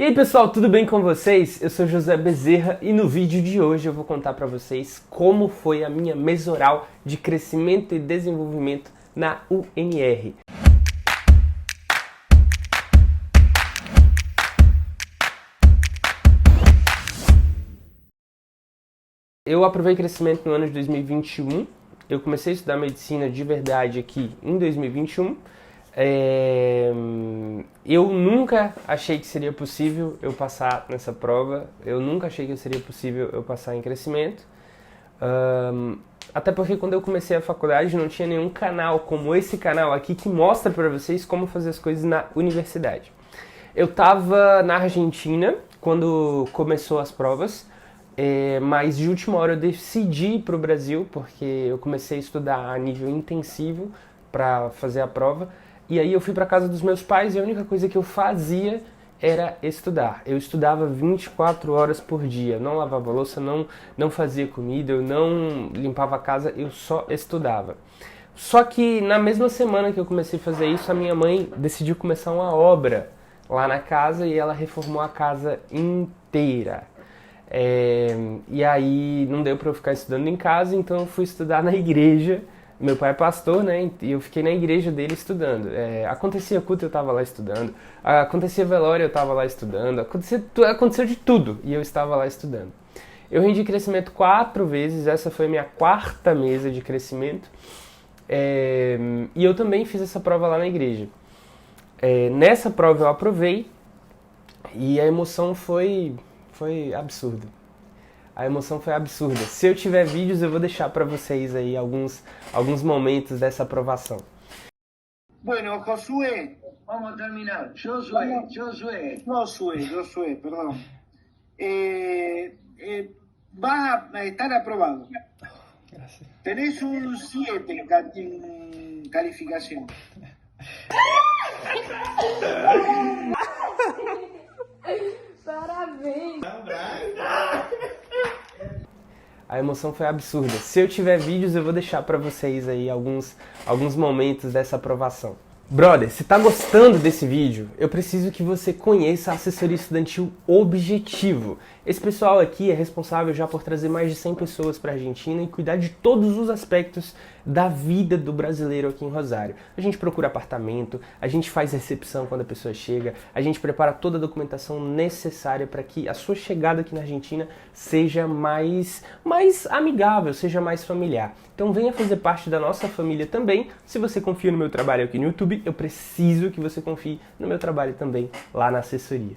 E aí pessoal, tudo bem com vocês? Eu sou José Bezerra e no vídeo de hoje eu vou contar para vocês como foi a minha mesoral de crescimento e desenvolvimento na UNR. Eu aprovei crescimento no ano de 2021, eu comecei a estudar medicina de verdade aqui em 2021. Eu nunca achei que seria possível eu passar nessa prova, eu nunca achei que seria possível eu passar em crescimento, até porque quando eu comecei a faculdade não tinha nenhum canal como esse canal aqui que mostra para vocês como fazer as coisas na universidade. Eu estava na Argentina quando começou as provas, mas de última hora eu decidi ir para o Brasil porque eu comecei a estudar a nível intensivo para fazer a prova. E aí eu fui para casa dos meus pais e a única coisa que eu fazia era estudar. Eu estudava 24 horas por dia, não lavava louça, não fazia comida, eu não limpava a casa, eu só estudava. Só que na mesma semana que eu comecei a fazer isso, a minha mãe decidiu começar uma obra lá na casa e ela reformou a casa inteira. E aí não deu para eu ficar estudando em casa, então eu fui estudar na igreja. Meu pai é pastor, né? E eu fiquei na igreja dele estudando. Acontecia culto, eu estava lá estudando. Acontecia velório, eu estava lá estudando. Aconteceu de tudo e eu estava lá estudando. Eu rendi crescimento 4 vezes, essa foi a minha 4ª mesa de crescimento. E eu também fiz essa prova lá na igreja. Nessa prova eu aprovei e a emoção foi absurda. A emoção foi absurda. Se eu tiver vídeos, eu vou deixar para vocês aí alguns momentos dessa aprovação. Bueno, Josué. Vamos a terminar. Josué. Josué, perdón. Vas a estar aprobado. Gracias. Tenés un 7 en calificación. Parabéns! A emoção foi absurda. Se eu tiver vídeos, eu vou deixar pra vocês aí alguns momentos dessa aprovação. Brother, se tá gostando desse vídeo, eu preciso que você conheça a assessoria estudantil Objetivo. Esse pessoal aqui é responsável já por trazer mais de 100 pessoas para a Argentina e cuidar de todos os aspectos da vida do brasileiro aqui em Rosário. A gente procura apartamento, a gente faz recepção quando a pessoa chega, a gente prepara toda a documentação necessária para que a sua chegada aqui na Argentina seja mais amigável, seja mais familiar. Então venha fazer parte da nossa família também. Se você confia no meu trabalho aqui no YouTube, eu preciso que você confie no meu trabalho também lá na assessoria.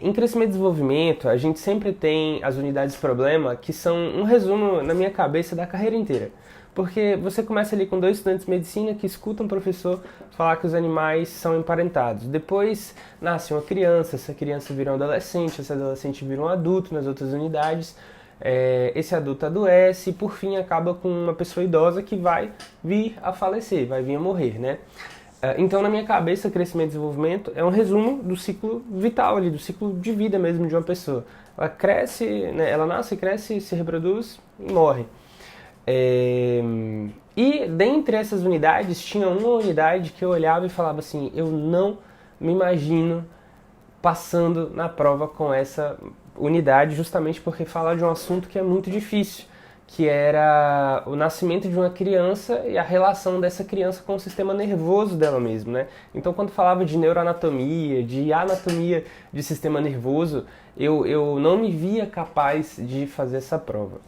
Em crescimento e desenvolvimento, a gente sempre tem as unidades problema, que são um resumo, na minha cabeça, da carreira inteira. Porque você começa ali com 2 estudantes de medicina que escutam o professor falar que os animais são emparentados. Depois nasce uma criança, essa criança vira um adolescente, esse adolescente vira um adulto nas outras unidades. Esse adulto adoece e por fim acaba com uma pessoa idosa que vai vir a falecer, vai vir a morrer, né? Então, na minha cabeça, crescimento e desenvolvimento é um resumo do ciclo vital ali, do ciclo de vida mesmo de uma pessoa. Ela cresce, né, ela nasce, cresce, se reproduz e morre. E dentre essas unidades, tinha uma unidade que eu olhava e falava assim, eu não me imagino passando na prova com essa unidade, justamente porque fala de um assunto que é muito difícil, que era o nascimento de uma criança e a relação dessa criança com o sistema nervoso dela mesmo, né? Então, quando falava de neuroanatomia, de anatomia de sistema nervoso, eu não me via capaz de fazer essa prova.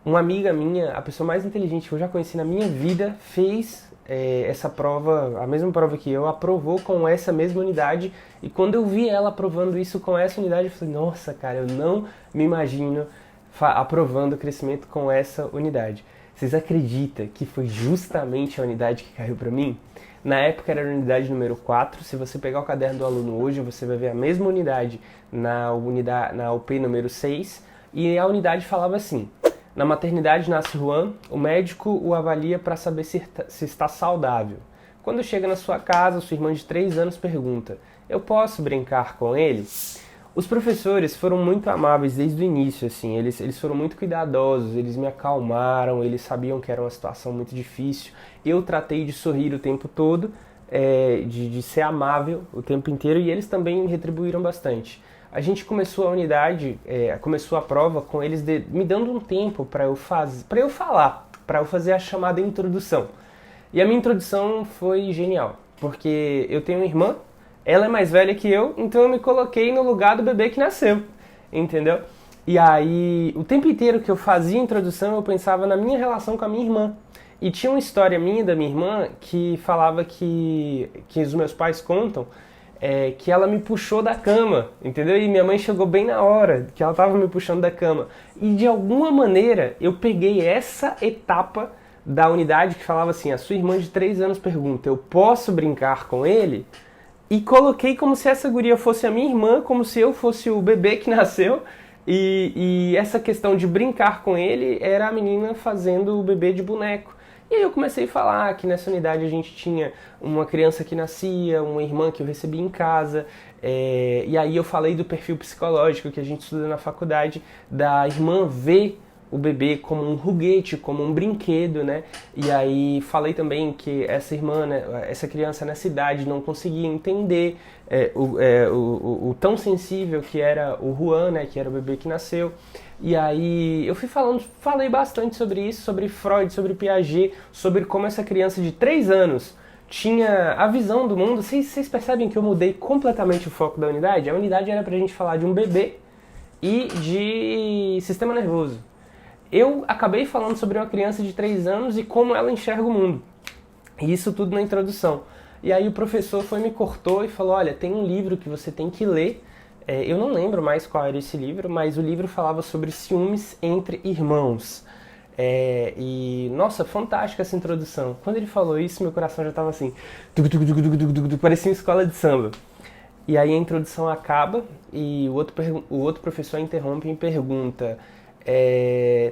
Uma amiga minha, a pessoa mais inteligente que eu já conheci na minha vida, fez essa prova, a mesma prova que eu, aprovou com essa mesma unidade, e quando eu vi ela aprovando isso com essa unidade, eu falei, nossa, cara, eu não me imagino aprovando o crescimento com essa unidade. Vocês acreditam que foi justamente a unidade que caiu para mim? Na época era a unidade número 4, se você pegar o caderno do aluno hoje, você vai ver a mesma unidade na UP número 6, e a unidade falava assim, na maternidade nasce Juan, o médico o avalia para saber se está saudável. Quando chega na sua casa, sua irmã de 3 anos pergunta, eu posso brincar com ele? Os professores foram muito amáveis desde o início, assim, eles foram muito cuidadosos, eles me acalmaram, eles sabiam que era uma situação muito difícil. Eu tratei de sorrir o tempo todo, de ser amável o tempo inteiro, e eles também retribuíram bastante. A gente começou a unidade, começou a prova com eles me dando um tempo para eu falar, para eu fazer a chamada introdução. E a minha introdução foi genial, porque eu tenho uma irmã, ela é mais velha que eu, então eu me coloquei no lugar do bebê que nasceu, entendeu? E aí, o tempo inteiro que eu fazia a introdução, eu pensava na minha relação com a minha irmã. E tinha uma história minha, da minha irmã, que falava que os meus pais contam, que ela me puxou da cama, entendeu? E minha mãe chegou bem na hora que ela estava me puxando da cama. E de alguma maneira, eu peguei essa etapa da unidade que falava assim, a sua irmã de 3 anos pergunta, eu posso brincar com ele? E coloquei como se essa guria fosse a minha irmã, como se eu fosse o bebê que nasceu, e essa questão de brincar com ele era a menina fazendo o bebê de boneco. E aí eu comecei a falar que nessa unidade a gente tinha uma criança que nascia, uma irmã que eu recebia em casa, e aí eu falei do perfil psicológico que a gente estuda na faculdade, da irmã ver o bebê como um foguete, como um brinquedo, né? E aí falei também que essa irmã, né, essa criança nessa idade não conseguia entender o tão sensível que era o Juan, né, que era o bebê que nasceu. E aí eu falei bastante sobre isso, sobre Freud, sobre Piaget, sobre como essa criança de 3 anos tinha a visão do mundo. Vocês percebem que eu mudei completamente o foco da unidade? A unidade era pra gente falar de um bebê e de sistema nervoso. Eu acabei falando sobre uma criança de 3 anos e como ela enxerga o mundo. E isso tudo na introdução. E aí o professor me cortou e falou, olha, tem um livro que você tem que ler. Eu não lembro mais qual era esse livro, mas o livro falava sobre ciúmes entre irmãos. E, nossa, fantástica essa introdução. Quando ele falou isso, meu coração já estava assim, parecia uma escola de samba. E aí a introdução acaba e o outro professor interrompe e me pergunta,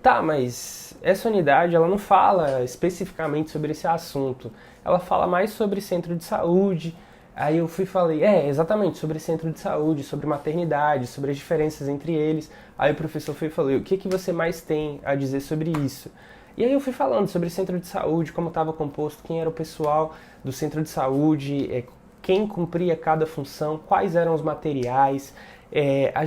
tá, mas essa unidade ela não fala especificamente sobre esse assunto, ela fala mais sobre centro de saúde. Aí eu falei, exatamente, sobre centro de saúde, sobre maternidade, sobre as diferenças entre eles. Aí o professor falou, o que você mais tem a dizer sobre isso? E aí eu fui falando sobre centro de saúde, como estava composto, quem era o pessoal do centro de saúde, quem cumpria cada função, quais eram os materiais.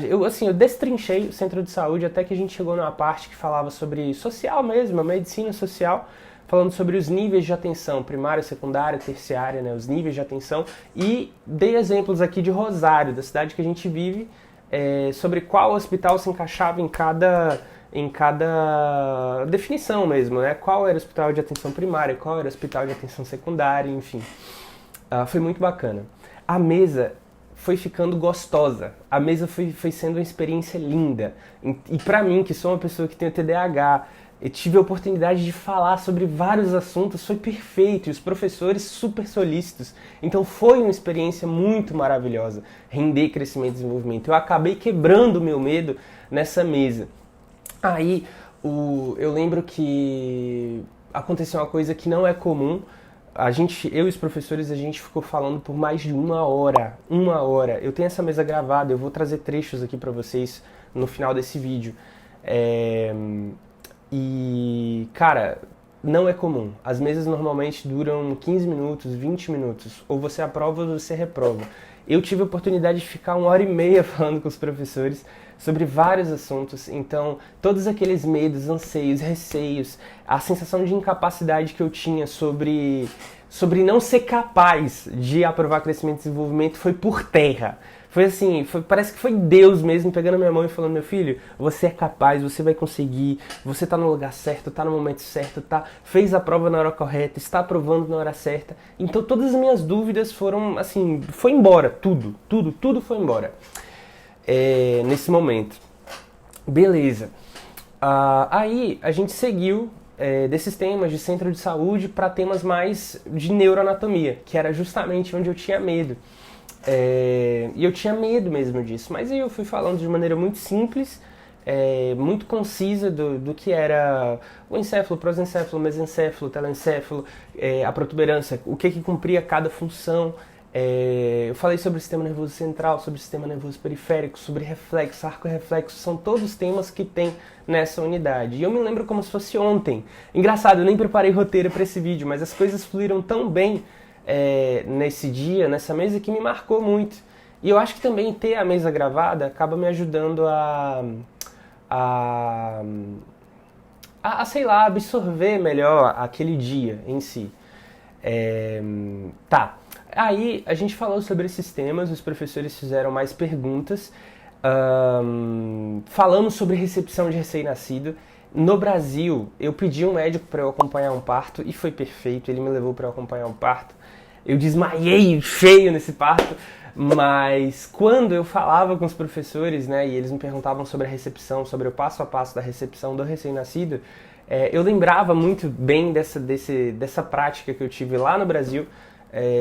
Eu destrinchei o centro de saúde até que a gente chegou numa parte que falava sobre social mesmo, a medicina social, falando sobre os níveis de atenção, primária, secundária, terciária, né, os níveis de atenção, e dei exemplos aqui de Rosário, da cidade que a gente vive, sobre qual hospital se encaixava em cada definição mesmo, né, qual era o hospital de atenção primária, qual era o hospital de atenção secundária, enfim. Foi muito bacana. A mesa foi ficando gostosa, a mesa foi sendo uma experiência linda, e pra mim, que sou uma pessoa que tem TDAH, eu tive a oportunidade de falar sobre vários assuntos, foi perfeito, e os professores super solícitos. Então foi uma experiência muito maravilhosa, render crescimento e desenvolvimento. Eu acabei quebrando o meu medo nessa mesa. Aí eu lembro que aconteceu uma coisa que não é comum. Eu e os professores, a gente ficou falando por mais de 1 hora. 1 hora. Eu tenho essa mesa gravada, eu vou trazer trechos aqui pra vocês no final desse vídeo. E, cara, não é comum. As mesas normalmente duram 15 minutos, 20 minutos. Ou você aprova ou você reprova. Eu tive a oportunidade de ficar 1h30 falando com os professores sobre vários assuntos. Então, todos aqueles medos, anseios, receios, a sensação de incapacidade que eu tinha sobre não ser capaz de aprovar crescimento e desenvolvimento foi por terra. Foi assim, parece que foi Deus mesmo pegando a minha mão e falando, meu filho, você é capaz, você vai conseguir, você tá no lugar certo, tá no momento certo, fez a prova na hora correta, está aprovando na hora certa. Então todas as minhas dúvidas foram, assim, foi embora, tudo foi embora nesse momento. Beleza. Aí a gente seguiu desses temas de centro de saúde para temas mais de neuroanatomia, que era justamente onde eu tinha medo. E eu tinha medo mesmo disso, mas aí eu fui falando de maneira muito simples, muito concisa do que era o encéfalo, prosencéfalo, mesencéfalo, telencéfalo, a protuberância, o que cumpria cada função. Eu falei sobre o sistema nervoso central, sobre o sistema nervoso periférico, sobre reflexo, arco-reflexo, são todos temas que tem nessa unidade. E eu me lembro como se fosse ontem. Engraçado, eu nem preparei roteiro para esse vídeo, mas as coisas fluíram tão bem nesse dia, nessa mesa, que me marcou muito. E eu acho que também ter a mesa gravada acaba me ajudando sei lá, absorver melhor aquele dia em si. Tá. Aí a gente falou sobre esses temas, os professores fizeram mais perguntas. Falamos sobre recepção de recém-nascido. No Brasil, eu pedi um médico para eu acompanhar um parto e foi perfeito, ele me levou para eu acompanhar um parto. Eu desmaiei feio nesse parto, mas quando eu falava com os professores, né, e eles me perguntavam sobre a recepção, sobre o passo a passo da recepção do recém-nascido, eu lembrava muito bem dessa prática que eu tive lá no Brasil,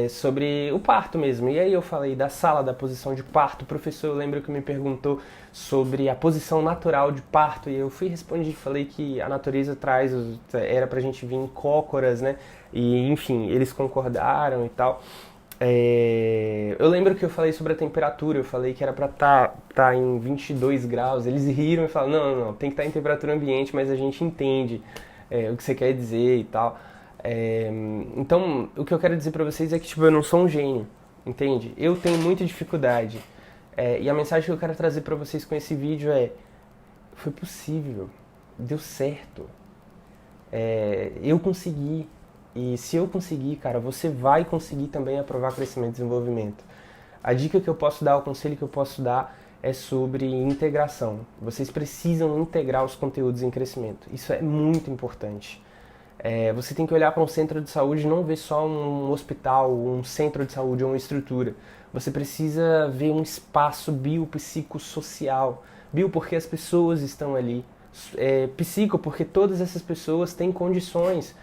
sobre o parto mesmo. E aí eu falei da sala, da posição de parto. O professor, eu lembro que me perguntou sobre a posição natural de parto, e eu fui responder, falei que a natureza era pra gente vir em cócoras, né? E enfim, eles concordaram e tal. Eu lembro que eu falei sobre a temperatura, eu falei que era pra tá em 22 graus, eles riram e falaram, não, tem que estar em temperatura ambiente, mas a gente entende o que você quer dizer e tal. Então, o que eu quero dizer pra vocês é que, tipo, eu não sou um gênio, entende? Eu tenho muita dificuldade. E a mensagem que eu quero trazer pra vocês com esse vídeo foi possível, deu certo, eu consegui. E se eu conseguir, cara, você vai conseguir também aprovar crescimento e desenvolvimento. A dica que eu posso dar, o conselho que eu posso dar é sobre integração. Vocês precisam integrar os conteúdos em crescimento. Isso é muito importante. Você tem que olhar para um centro de saúde e não ver só um hospital, um centro de saúde ou uma estrutura. Você precisa ver um espaço biopsicossocial. Bio porque as pessoas estão ali. Psico porque todas essas pessoas têm condições,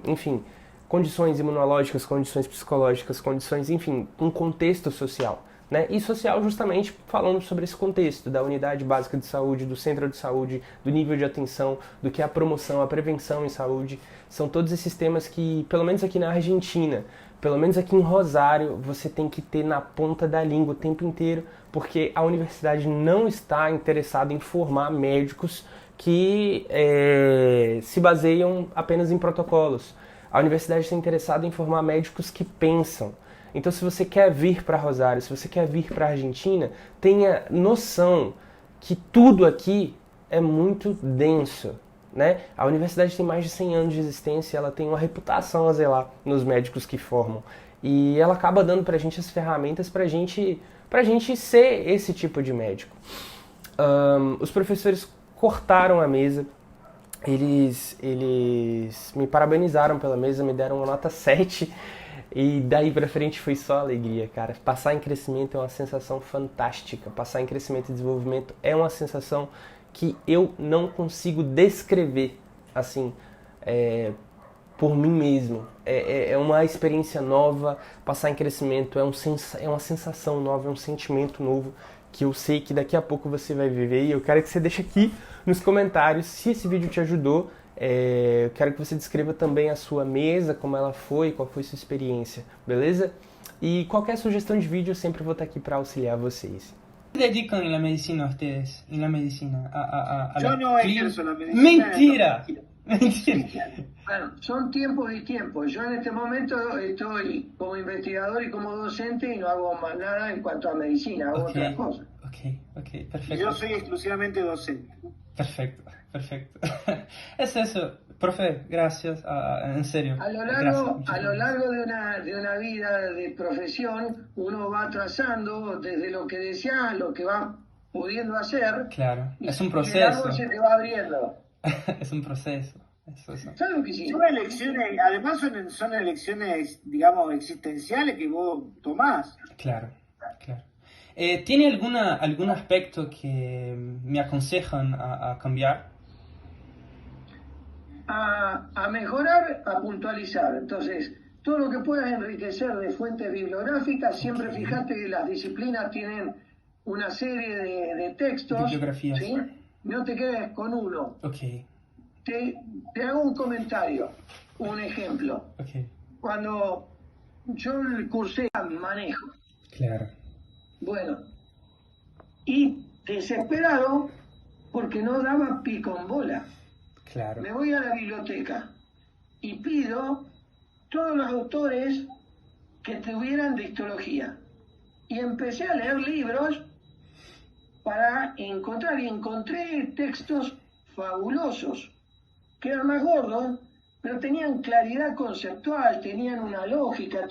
enfim, condições imunológicas, condições psicológicas, condições, enfim, um contexto social. Né? E social justamente falando sobre esse contexto da unidade básica de saúde, do centro de saúde, do nível de atenção, do que é a promoção, a prevenção em saúde. São todos esses temas que, pelo menos aqui na Argentina, pelo menos aqui em Rosário, você tem que ter na ponta da língua o tempo inteiro, porque a universidade não está interessada em formar médicos que se baseiam apenas em protocolos. A universidade está interessada em formar médicos que pensam. Então, se você quer vir para Rosário, se você quer vir para a Argentina, tenha noção que tudo aqui é muito denso, né? A universidade tem mais de 100 anos de existência, ela tem uma reputação a zelar nos médicos que formam. E ela acaba dando pra gente as ferramentas pra gente ser esse tipo de médico. Os professores cortaram a mesa, eles me parabenizaram pela mesa, me deram uma nota 7. E daí pra frente foi só alegria, cara. Passar em crescimento é uma sensação fantástica. Passar em crescimento e desenvolvimento é uma sensação que eu não consigo descrever, assim, por mim mesmo. É uma experiência nova. Passar em crescimento é uma sensação nova, é um sentimento novo que eu sei que daqui a pouco você vai viver. E eu quero que você deixe aqui nos comentários se esse vídeo te ajudou. Eu quero que você descreva também a sua mesa, como ela foi, qual foi sua experiência, beleza? E qualquer sugestão de vídeo eu sempre vou estar aqui para auxiliar vocês. ¿Qué se dedican en la medicina ustedes? En la medicina, Yo la no clínica? ejerzo la medicina. Mentira. Mentira. Bueno, son tiempos y tiempos. Yo en este momento estoy como investigador y como docente y no hago más nada en cuanto a medicina, hago otras cosas. Ok, perfecto. Yo soy exclusivamente docente. Perfecto. Es eso, profe, gracias, en serio. A lo Gracias. largo de una vida de profesión, uno va trazando desde lo que desea, lo que va pudiendo hacer. Claro, es un Y el proceso. árbol se te va abriendo. Es un proceso. Eso. Claro que sí. Son elecciones, además son elecciones, digamos, existenciales que vos tomás. Claro. ¿Tiene algún aspecto que me aconsejan a cambiar? A mejorar, a puntualizar. Entonces, todo lo que puedas enriquecer de fuentes bibliográficas, siempre fíjate que las disciplinas tienen una serie de textos. Bibliografías. ¿Sí? No te quedes con uno. Ok. Te hago un comentario, un ejemplo. Ok. Cuando yo cursé manejo, Claro. bueno, y desesperado porque no daba pico en bola. Claro. Me voy a la biblioteca y pido todos los autores que tuvieran de histología. Y empecé a leer libros para encontrar, y encontré textos fabulosos, que eran más gordos, pero tenían claridad conceptual, tenían una lógica,